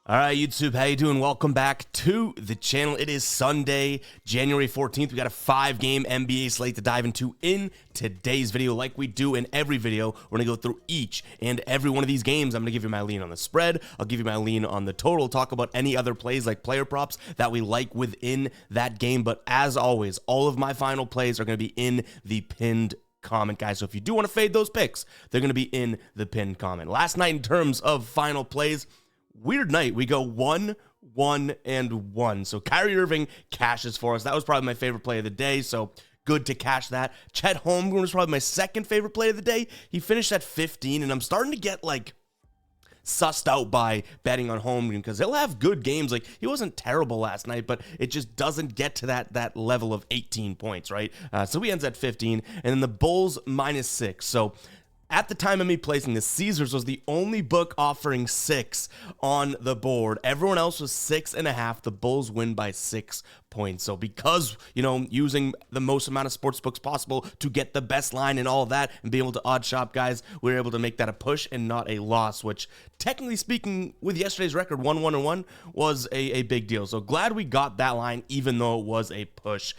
All right, YouTube, how you doing? Welcome back to the channel. It is Sunday, January 14th. We got a 5-game NBA slate to dive into in today's video. Like we do in every video, we're going to go through each and every one of these games. I'm going to give you my lean on the spread. I'll give you my lean on the total. Talk about any other plays like player props that we like within that game. But as always, all of my final plays are going to be in the pinned comment, guys. So if you do want to fade those picks, they're going to be in the pinned comment. Last night in terms of final plays, weird night. We go 1, 1, and 1. So Kyrie Irving cashes for us. That was probably my favorite play of the day. So good to cash that. Chet Holmgren was probably my second favorite play of the day. He finished at 15, and I'm starting to get like sussed out by betting on Holmgren because he'll have good games. Like, he wasn't terrible last night, but it just doesn't get to that level of 18 points, right? So he ends at 15, and then the Bulls -6. So at the time of me placing this, Caesars was the only book offering 6 on the board. Everyone else was 6.5. The Bulls win by 6 points. So because, using the most amount of sports books possible to get the best line and all of that and be able to odd shop, guys, we were able to make that a push and not a loss, which technically speaking, with yesterday's record, 1-1-1 was a big deal. So glad we got that line, even though it was a push,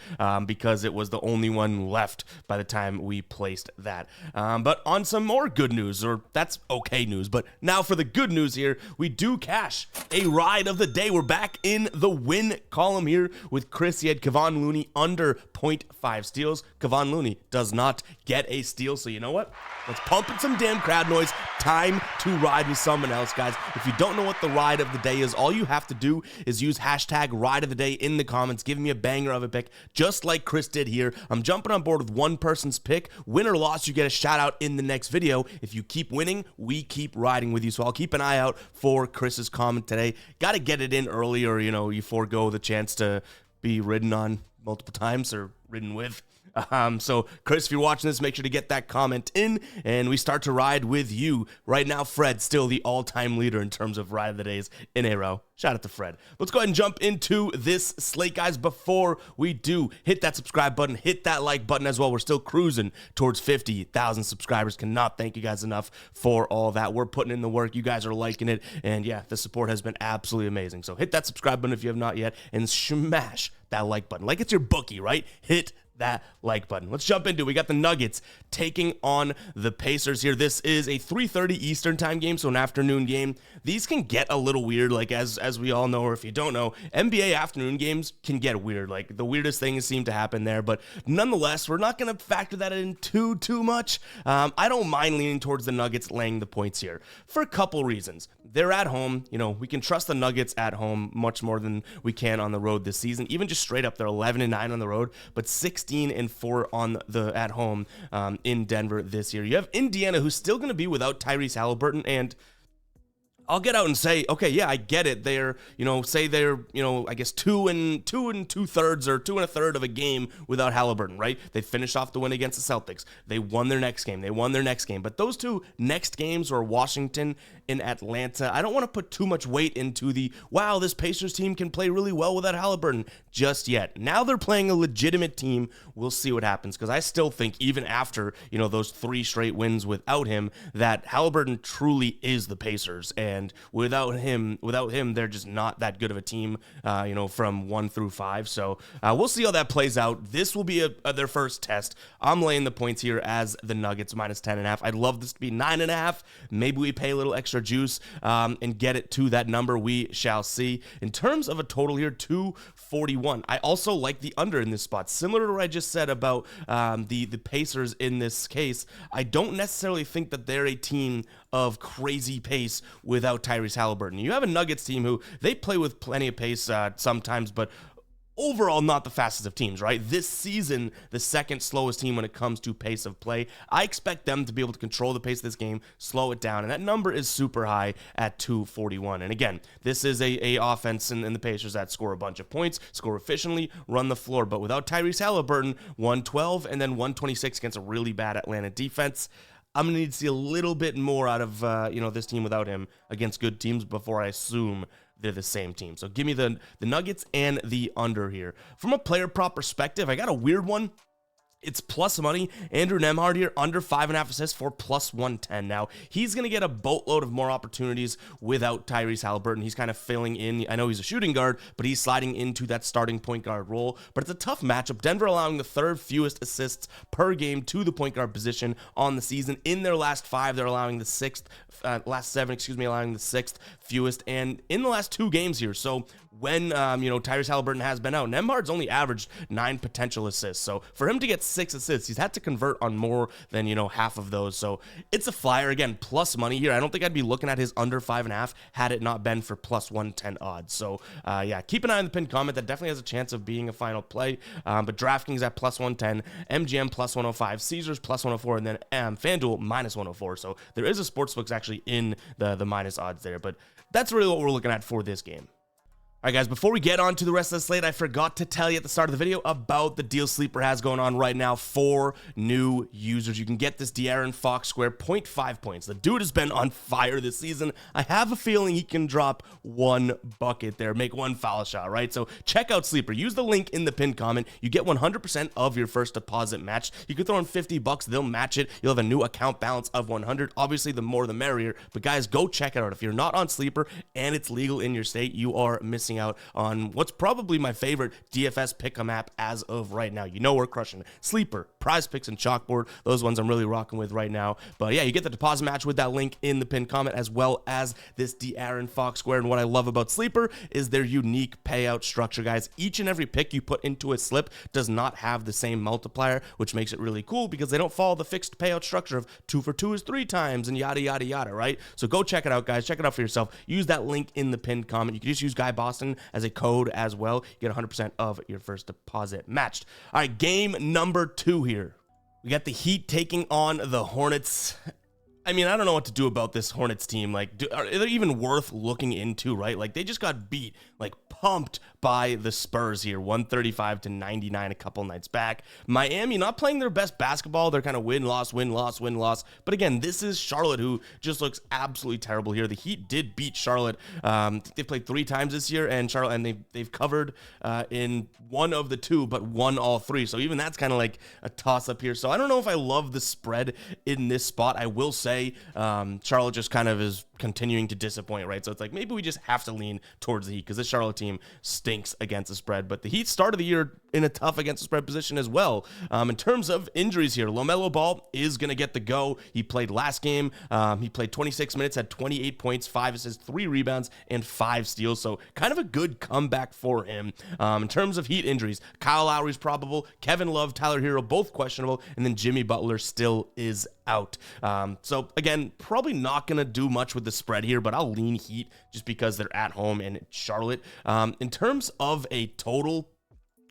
because it was the only one left by the time we placed that. But on some more good news, or that's okay news, but now for the good news here, we do cash a ride of the day. We're back in the win column here with Chris. He had Kevon Looney under 0.5 steals. Kevon Looney does not get a steal, so you know what? Let's pump in some damn crowd noise. Time to ride with someone else, guys. If you don't know what the ride of the day is, all you have to do is use hashtag ride of the day in the comments. Give me a banger of a pick, just like Chris did here. I'm jumping on board with one person's pick. Win or loss, you get a shout out in the next video. If you keep winning, we keep riding with you. So I'll keep an eye out for Chris's comment today. Got to get it in early, or you forego the chance to be ridden on multiple times or ridden with. So Chris, if you're watching this, make sure to get that comment in, and we start to ride with you. Right now, Fred still the all-time leader in terms of ride of the days in a row. Shout out to Fred. Let's go ahead and jump into this slate, guys. Before we do, hit that subscribe button, hit that like button as well. We're still cruising towards 50,000 subscribers. Cannot thank you guys enough for all that. We're putting in the work. You guys are liking it, and yeah, the support has been absolutely amazing. So hit that subscribe button if you have not yet, and smash that like button like it's your bookie, right? Hit that like button. Let's jump into it. We got the Nuggets taking on the Pacers here. This is a 3:30 Eastern time game, so an afternoon game. These can get a little weird, like as we all know, or if you don't know, NBA afternoon games can get weird. Like, the weirdest things seem to happen there, but nonetheless, we're not going to factor that in too much. I don't mind leaning towards the Nuggets laying the points here for a couple reasons. They're at home. We can trust the Nuggets at home much more than we can on the road this season. Even just straight up, they're 11-9 on the road, but 16-4 on the at home in Denver this year. You have Indiana, who's still going to be without Tyrese Halliburton, and I'll get out and say, okay, yeah, I get it. They're, say they're, I guess 2 2/3 or 2 1/3 of a game without Halliburton, right? They finished off the win against the Celtics. They won their next game. But those two next games are Washington and Atlanta. I don't want to put too much weight into the, wow, this Pacers team can play really well without Halliburton just yet. Now they're playing a legitimate team. We'll see what happens, because I still think even after, those 3 straight wins without him, that Halliburton truly is the Pacers. And without him, they're just not that good of a team, from 1 through 5. So we'll see how that plays out. This will be their first test. I'm laying the points here as the Nuggets -10.5. I'd love this to be 9.5. Maybe we pay a little extra juice and get it to that number. We shall see. In terms of a total here, 241. I also like the under in this spot. Similar to what I just said about the Pacers in this case, I don't necessarily think that they're a team of crazy pace without Tyrese Halliburton. You have a Nuggets team who they play with plenty of pace sometimes, but overall not the fastest of teams, right? This season, the second slowest team when it comes to pace of play. I expect them to be able to control the pace of this game, slow it down, and that number is super high at 241. And again, this is a offense in the Pacers that score a bunch of points, score efficiently, run the floor, but without Tyrese Halliburton, 112 and then 126 against a really bad Atlanta defense. I'm going to need to see a little bit more out of this team without him against good teams before I assume they're the same team. So give me the Nuggets and the under here. From a player prop perspective, I got a weird one. It's plus money. Andrew Nemhard here, under 5.5 assists for plus 110. Now, he's going to get a boatload of more opportunities without Tyrese Haliburton. He's kind of filling in. I know he's a shooting guard, but he's sliding into that starting point guard role. But it's a tough matchup. Denver allowing the third fewest assists per game to the point guard position on the season. In their last 5, they're allowing the last 7, allowing the 6th fewest. And in the last 2 games here, so when, Tyrese Haliburton has been out, Nemhard's only averaged 9 potential assists. So for him to get 6 assists, he's had to convert on more than, half of those. So it's a flyer. Again, plus money here. I don't think I'd be looking at his under 5.5 had it not been for plus 110 odds. So, yeah, keep an eye on the pinned comment. That definitely has a chance of being a final play. But DraftKings at plus 110, MGM plus 105, Caesars plus 104, and then FanDuel minus 104. So there is a sportsbook actually in the minus odds there. But that's really what we're looking at for this game. All right, guys, before we get on to the rest of the slate, I forgot to tell you at the start of the video about the deal Sleeper has going on right now for new users. You can get this De'Aaron Fox square 0.5 points. The dude has been on fire this season. I have a feeling he can drop 1 bucket there, make 1 foul shot, right? So check out Sleeper. Use the link in the pinned comment. You get 100% of your first deposit matched. You can throw in $50. They'll match it. You'll have a new account balance of 100. Obviously, the more the merrier. But guys, go check it out. If you're not on Sleeper and it's legal in your state, you are missing out on what's probably my favorite DFS pick'em app as of right now. We're crushing it. Sleeper, Prize Picks, and Chalkboard. Those ones I'm really rocking with right now. But yeah, you get the deposit match with that link in the pinned comment, as well as this De'Aaron Fox square. And what I love about Sleeper is their unique payout structure, guys. Each and every pick you put into a slip does not have the same multiplier, which makes it really cool because they don't follow the fixed payout structure of 2 for 2 is 3 times and yada, yada, yada, right? So go check it out, guys. Check it out for yourself. Use that link in the pinned comment. You can just use Guy Boston as a code as well. You get 100% of your first deposit matched. All right, game number 2 here. We got the Heat taking on the Hornets. I mean, I don't know what to do about this Hornets team. Like, are they even worth looking into, right? Like, they just got beat, like, pumped by the Spurs here, 135-99 a couple nights back. Miami not playing their best basketball. They're kind of win-loss, win-loss, win-loss. But again, this is Charlotte, who just looks absolutely terrible here. The Heat did beat Charlotte. They've played 3 times this year, and Charlotte, and they've covered in 1 of the 2, but won all 3. So even that's kind of like a toss-up here. So I don't know if I love the spread in this spot. I will say Charlotte just kind of is continuing to disappoint, right? So it's like maybe we just have to lean towards the Heat because this Charlotte team stinks against the spread. But the Heat started the year in a tough against the spread position as well. In terms of injuries here, LaMelo Ball is going to get the go. He played last game. He played 26 minutes, had 28 points, 5 assists, 3 rebounds, and 5 steals. So kind of a good comeback for him. In terms of Heat injuries, Kyle Lowry's probable, Kevin Love, Tyler Hero, both questionable, and then Jimmy Butler still is out. So again, probably not going to do much with the spread here, but I'll lean Heat just because they're at home and Charlotte. In terms of a total,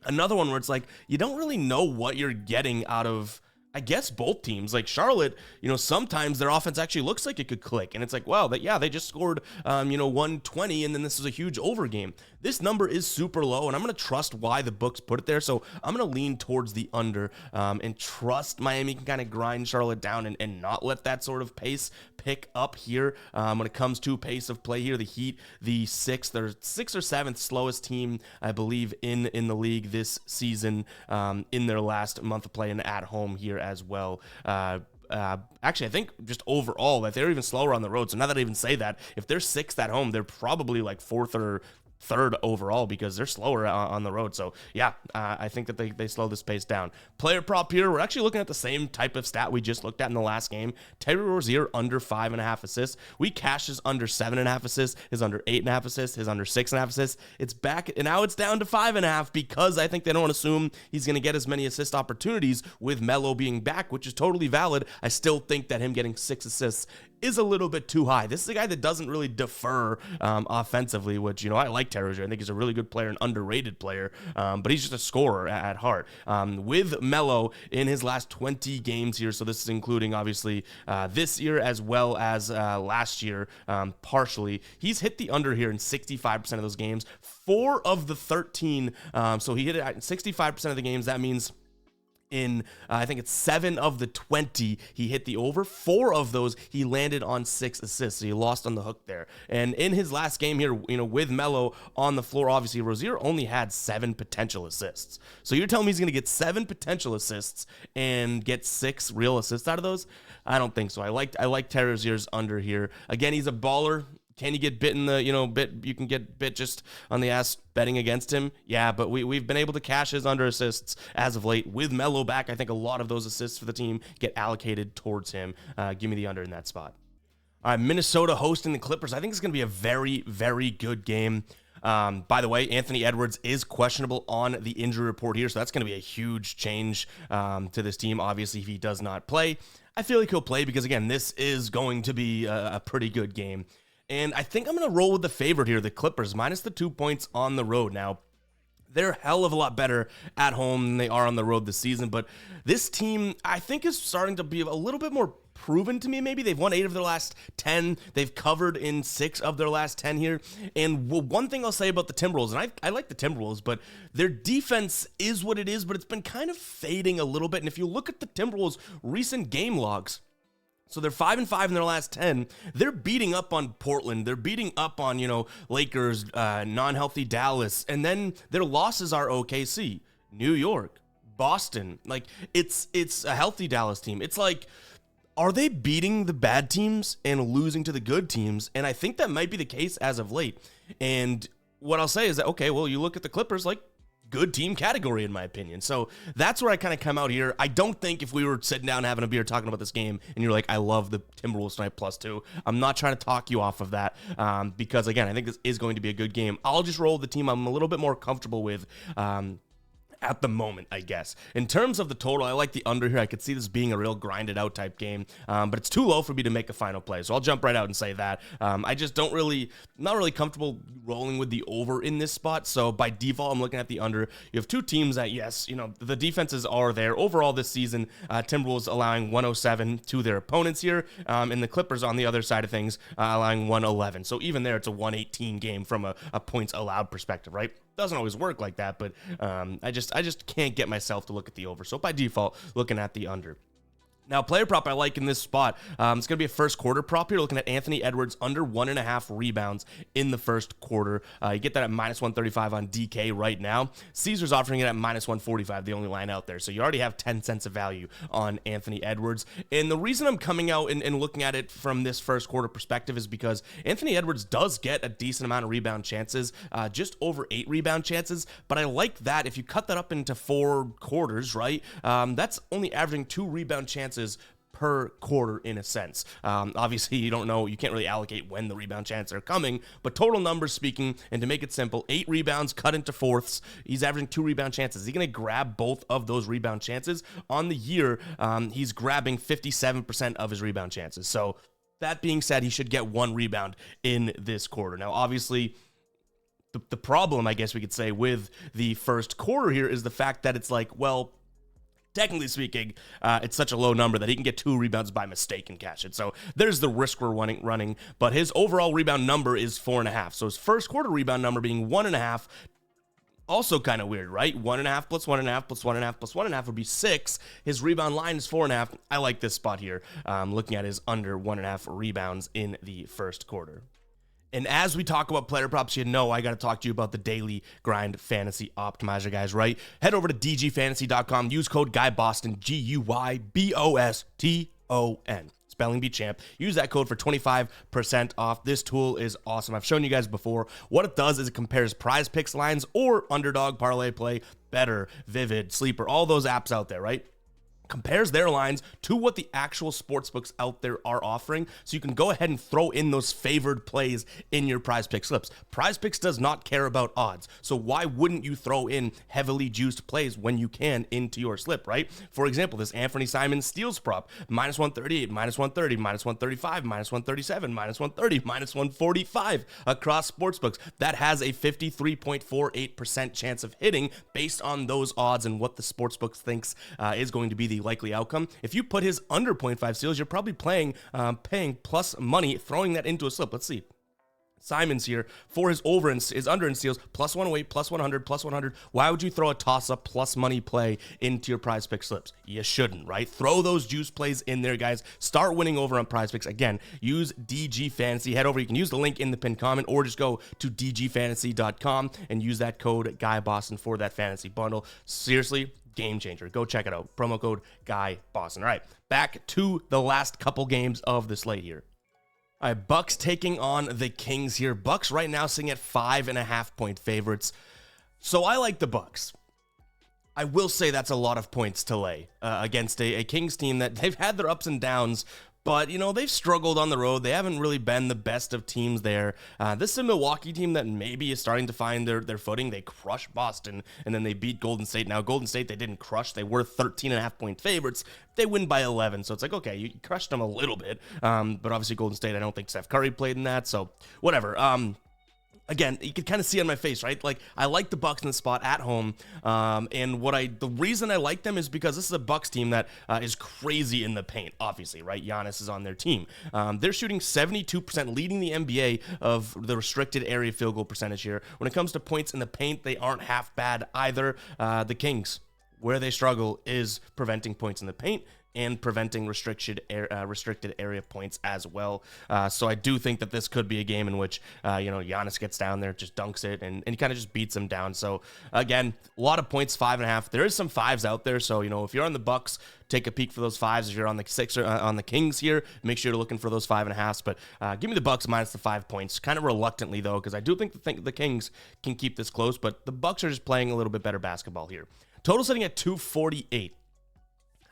another one where it's like, you don't really know what you're getting out of, I guess, both teams. Like Charlotte, sometimes their offense actually looks like it could click. And it's like, wow, they just scored, 120, and then this is a huge over game. This number is super low, and I'm going to trust why the books put it there. So I'm going to lean towards the under and trust Miami can kind of grind Charlotte down and not let that sort of pace pick up here. When it comes to pace of play here, the Heat, the 6th or 7th slowest team, I believe, in the league this season in their last month of play and at home here as well. Actually, I think just overall that they're even slower on the road. So now that I even say that, if they're 6th at home, they're probably like 4th or 3rd overall because they're slower on the road. So yeah, I think that they slow this pace down. Player prop here, we're actually looking at the same type of stat we just looked at in the last game. Terry Rozier under 5.5 assists. We cashed his under 7.5 assists, his under 8.5 assists, his under 6.5 assists. It's back, and now it's down to 5.5 because I think they don't assume he's going to get as many assist opportunities with Melo being back, which is totally valid. I still think that him getting 6 assists is a little bit too high. This is a guy that doesn't really defer offensively, which, I like Terry Rozier. I think he's a really good player, an underrated player, but he's just a scorer at heart. With Melo in his last 20 games here, so this is including, obviously, this year as well as last year, partially, he's hit the under here in 65% of those games. 4 of the 13, so he hit it at 65% of the games. That means In I think it's 7 of the 20 he hit the over. 4 of those he landed on 6 assists, so he lost on the hook there. And in his last game here, with Melo on the floor, obviously Rozier only had 7 potential assists. So you're telling me he's going to get 7 potential assists and get 6 real assists out of those? I don't think so. I like Terry Rozier's under here. Again, he's a baller. Can you get bit in the, you can get bit just on the ass betting against him? Yeah, but we've been able to cash his under assists as of late. With Melo back, I think a lot of those assists for the team get allocated towards him. Give me the under in that spot. All right, Minnesota hosting the Clippers. I think it's going to be a very, very good game. By the way, Anthony Edwards is questionable on the injury report here, so that's going to be a huge change to this team, obviously, if he does not play. I feel like he'll play because, again, this is going to be a pretty good game. And I think I'm going to roll with the favorite here, the Clippers, minus the 2 points on the road. Now, they're a hell of a lot better at home than they are on the road this season, but this team, I think, is starting to be a little bit more proven to me. Maybe they've won 8 of their last 10. They've covered in 6 of their last 10 here. And one thing I'll say about the Timberwolves, and I like the Timberwolves, but their defense is what it is, but it's been kind of fading a little bit. And if you look at the Timberwolves' recent game logs, so they're 5-5 in their last 10. They're beating up on Portland. They're beating up on, Lakers, non-healthy Dallas. And then their losses are OKC, New York, Boston. Like, it's a healthy Dallas team. It's like, are they beating the bad teams and losing to the good teams? And I think that might be the case as of late. And what I'll say is that, okay, well, you look at the Clippers, like, good team category, in my opinion. So that's where I kind of come out here. I don't think if we were sitting down having a beer talking about this game and you're like, I love the Timberwolves tonight +2, I'm not trying to talk you off of that because, again, I think this is going to be a good game. I'll just roll the team I'm a little bit more comfortable with at the moment, I guess. In terms of the total, I like the under here. I could see this being a real grinded out type game, but it's too low for me to make a final play. So I'll jump right out and say that. I just not really comfortable rolling with the over in this spot. So by default, I'm looking at the under. You have two teams that, yes, the defenses are there. Overall this season, Timberwolves allowing 107 to their opponents here, and the Clippers on the other side of things allowing 111. So even there, it's a 118 game from a points allowed perspective, right? Doesn't always work like that, but I just can't get myself to look at the over. So by default, looking at the under. Now, player prop I like in this spot, it's going to be a first quarter prop here, looking at Anthony Edwards under 1.5 rebounds in the first quarter. You get that at -135 on DK right now. Caesar's offering it at -145, the only line out there. So you already have 10 cents of value on Anthony Edwards. And the reason I'm coming out and looking at it from this first quarter perspective is because Anthony Edwards does get a decent amount of rebound chances, just over 8 rebound chances. But I like that if you cut that up into 4 quarters, right? That's only averaging 2 rebound chances per quarter in a sense. Obviously, you can't really allocate when the rebound chances are coming, but total numbers speaking, and to make it simple, 8 rebounds cut into fourths, he's averaging 2 rebound chances. Is he going to grab both of those rebound chances? On the year, he's grabbing 57% of his rebound chances. So that being said, he should get 1 rebound in this quarter. Now, obviously, the problem, I guess we could say, with the first quarter here is the fact that it's like, well, technically speaking, it's such a low number that he can get 2 rebounds by mistake and cash it. So there's the risk we're running. But his overall rebound number is 4.5. So his first quarter rebound number being 1.5, also kind of weird, right? 1.5 plus 1.5 plus 1.5 plus 1.5 would be 6. His rebound line is 4.5. I like this spot here, looking at his under 1.5 rebounds in the first quarter. And as we talk about player props, I got to talk to you about the Daily Grind Fantasy Optimizer, guys, right? Head over to dgfantasy.com. Use code GUYBOSTON, GUYBOSTON. Spelling Bee Champ. Use that code for 25% off. This tool is awesome. I've shown you guys before. What it does is it compares prize picks lines or underdog, parlay play, better, vivid, sleeper, all those apps out there, right? Compares their lines to what the actual sportsbooks out there are offering, so you can go ahead and throw in those favored plays in your prize pick slips. Prize picks does not care about odds, so why wouldn't you throw in heavily juiced plays when you can into your slip, right? For example, this Anthony Simons steals prop, -138, -130, -135, -137, -130, -145 across sportsbooks. That has a 53.48% chance of hitting based on those odds and what the sportsbooks thinks is going to be the likely outcome. If you put his under 0.5 steals, you're probably paying plus money, throwing that into a slip. Let's see. Simon's here for his over and his under in steals, plus 108, plus 100, plus 100. Why would you throw a toss-up plus money play into your prize pick slips? You shouldn't, right? Throw those juice plays in there, guys. Start winning over on prize picks. Again, use DG Fantasy. Head over. You can use the link in the pinned comment or just go to dgfantasy.com and use that code GuyBoston for that fantasy bundle. Seriously, game changer. Go check it out. Promo code GuyBoston. All right, back to the last couple games of the slate here. All right, Bucks taking on the Kings here. Bucks right now sitting at 5.5-point favorites. So I like the Bucks. I will say that's a lot of points to lay against a Kings team that they've had their ups and downs, but, you know, they've struggled on the road. They haven't really been the best of teams there. This is a Milwaukee team that maybe is starting to find their footing. They crushed Boston, and then they beat Golden State. Now, Golden State, they didn't crush. They were 13.5-point favorites. They win by 11, so it's like, okay, you crushed them a little bit. But obviously, Golden State, I don't think Steph Curry played in that, so whatever. Again, you can kind of see on my face, right? Like, I like the Bucks in the spot at home, and the reason I like them is because this is a Bucks team that is crazy in the paint, obviously, right? Giannis is on their team. They're shooting 72%, leading the NBA of the restricted area field goal percentage here. When it comes to points in the paint, they aren't half bad either. The Kings, where they struggle is preventing points in the paint and preventing restricted area points as well. So I do think that this could be a game in which, Giannis gets down there, just dunks it, and he kind of just beats them down. So again, a lot of points, 5.5. There is some 5s out there. So, if you're on the Bucks, take a peek for those 5s. If you're on the on the Kings here, make sure you're looking for those 5.5s. But give me the Bucks minus the 5 points, kind of reluctantly though, because I do think the Kings can keep this close, but the Bucks are just playing a little bit better basketball here. Total sitting at 248.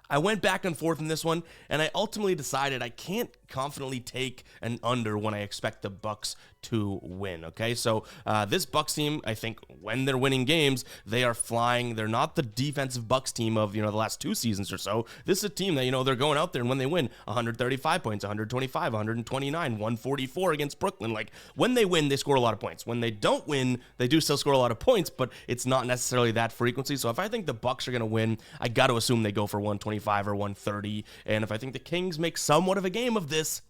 I went back and forth in this one, and I ultimately decided I can't confidently take an under when I expect the Bucks to win, okay? So this Bucks team, I think when they're winning games, they are flying. They're not the defensive Bucks team of, the last 2 seasons or so. This is a team that, they're going out there, and when they win, 135 points, 125, 129, 144 against Brooklyn. Like, when they win, they score a lot of points. When they don't win, they do still score a lot of points, but it's not necessarily that frequency. So if I think the Bucks are going to win, I got to assume they go for 125 or 130. And if I think the Kings make somewhat of a game of this,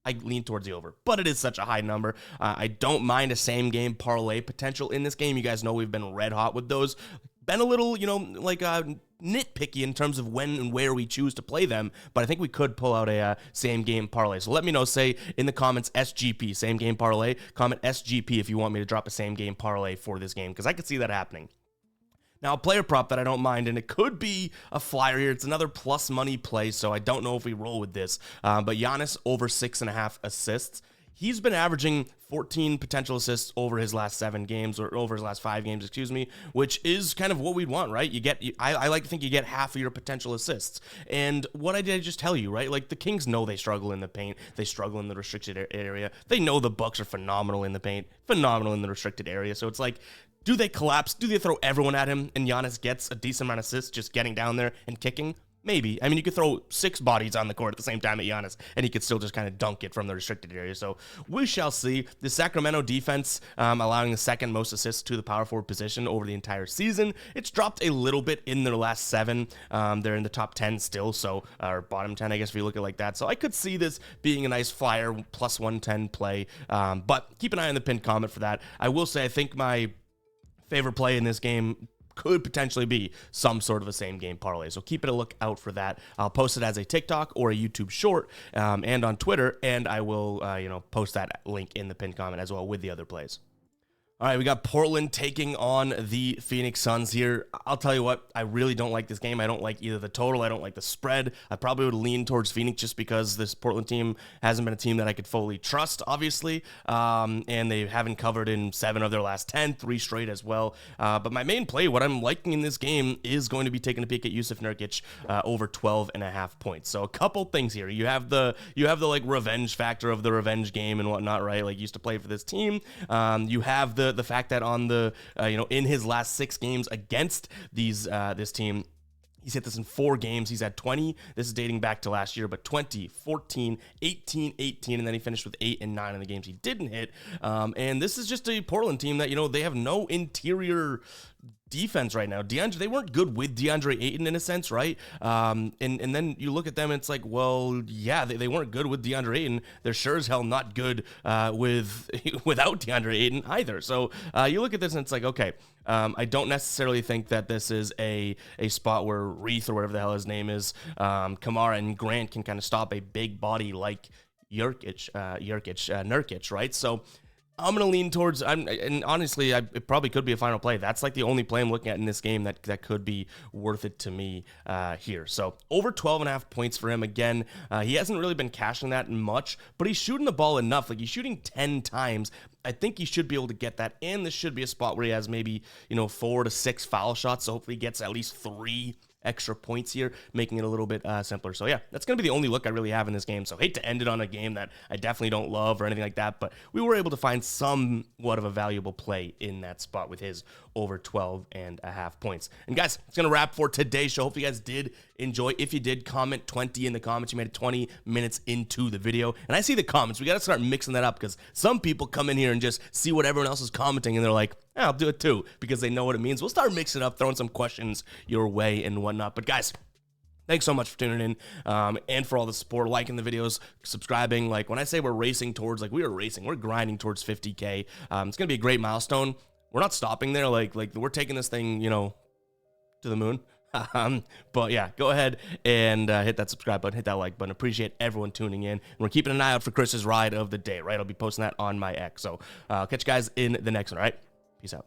I lean towards the over, but it is such a high number. I don't mind a same game parlay potential in this game. You guys know we've been red hot with those. Been a little, nitpicky in terms of when and where we choose to play them, but I think we could pull out a same game parlay. So let me know, say in the comments, SGP, same game parlay. Comment SGP if you want me to drop a same game parlay for this game, because I could see that happening. Now, a player prop that I don't mind, and it could be a flyer here. It's another plus money play, so I don't know if we roll with this. But Giannis over 6.5 assists. He's been averaging 14 potential assists over his last 7 games, or over his last 5 games, which is kind of what we'd want, right? I like to think you get half of your potential assists. And what I did just tell you, right? Like, the Kings know they struggle in the paint. They struggle in the restricted area. They know the Bucks are phenomenal in the paint, phenomenal in the restricted area. So it's like, do they collapse? Do they throw everyone at him and Giannis gets a decent amount of assists just getting down there and kicking? Maybe. I mean, you could throw 6 bodies on the court at the same time at Giannis, and he could still just kind of dunk it from the restricted area. So we shall see. The Sacramento defense, allowing the second most assists to the power forward position over the entire season. It's dropped a little bit in their last 7. They're in the top 10 still, so or bottom 10, I guess, if you look at it like that. So I could see this being a nice flyer plus 110 play, but keep an eye on the pinned comment for that. I will say I think my favorite play in this game could potentially be some sort of a same game parlay. So keep it a look out for that. I'll post it as a TikTok or a YouTube short and on Twitter, and I will post that link in the pinned comment as well with the other plays. All right, we got Portland taking on the Phoenix Suns here. I'll tell you what, I really don't like this game. I don't like either the total. I don't like the spread. I probably would lean towards Phoenix just because this Portland team hasn't been a team that I could fully trust, obviously. And they haven't covered in 7 of their last 10, 3 straight as well. But my main play, what I'm liking in this game, is going to be taking a peek at Yusuf Nurkic over 12.5 points. So a couple things here. You have the like revenge factor of the revenge game and whatnot, right? Like, used to play for this team. You have the fact that on the in his last 6 games against this team, he's hit this in 4 games. He's had 20. This is dating back to last year, but 20, 14, 18, 18, and then he finished with 8 and 9 in the games he didn't hit. And this is just a Portland team that, they have no interior defense right now. They weren't good with DeAndre Ayton in a sense, right? And then you look at them and it's like, well, yeah, they weren't good with DeAndre Ayton. They're sure as hell not good without DeAndre Ayton either. So you look at this and it's like, okay, I don't necessarily think that this is a spot where Reith or whatever the hell his name is, Kamara and Grant can kind of stop a big body like Nurkic, right? So I'm going to lean towards, and honestly, it probably could be a final play. That's like the only play I'm looking at in this game that could be worth it to me here. So over 12.5 points for him. Again, he hasn't really been cashing that much, but he's shooting the ball enough. Like, he's shooting 10 times. I think he should be able to get that, and this should be a spot where he has maybe, 4 to 6 foul shots, so hopefully he gets at least 3 extra points here, making it a little bit simpler. So yeah, that's going to be the only look I really have in this game. So hate to end it on a game that I definitely don't love or anything like that, but we were able to find somewhat of a valuable play in that spot with his over 12.5 points. And guys, it's going to wrap for today's show. Hope you guys did enjoy. If you did, comment 20 in the comments. You made it 20 minutes into the video. And I see the comments. We got to start mixing that up because some people come in here and just see what everyone else is commenting and they're like, I'll do it too, because they know what it means. We'll start mixing it up, throwing some questions your way and whatnot. But guys, thanks so much for tuning in and for all the support, liking the videos, subscribing. Like, when I say we're racing towards, like, we're grinding towards 50K. It's going to be a great milestone. We're not stopping there. Like we're taking this thing, to the moon. But yeah, go ahead and hit that subscribe button, hit that like button. Appreciate everyone tuning in. And we're keeping an eye out for Chris's ride of the day, right? I'll be posting that on my X. So catch you guys in the next one, all right? Peace out.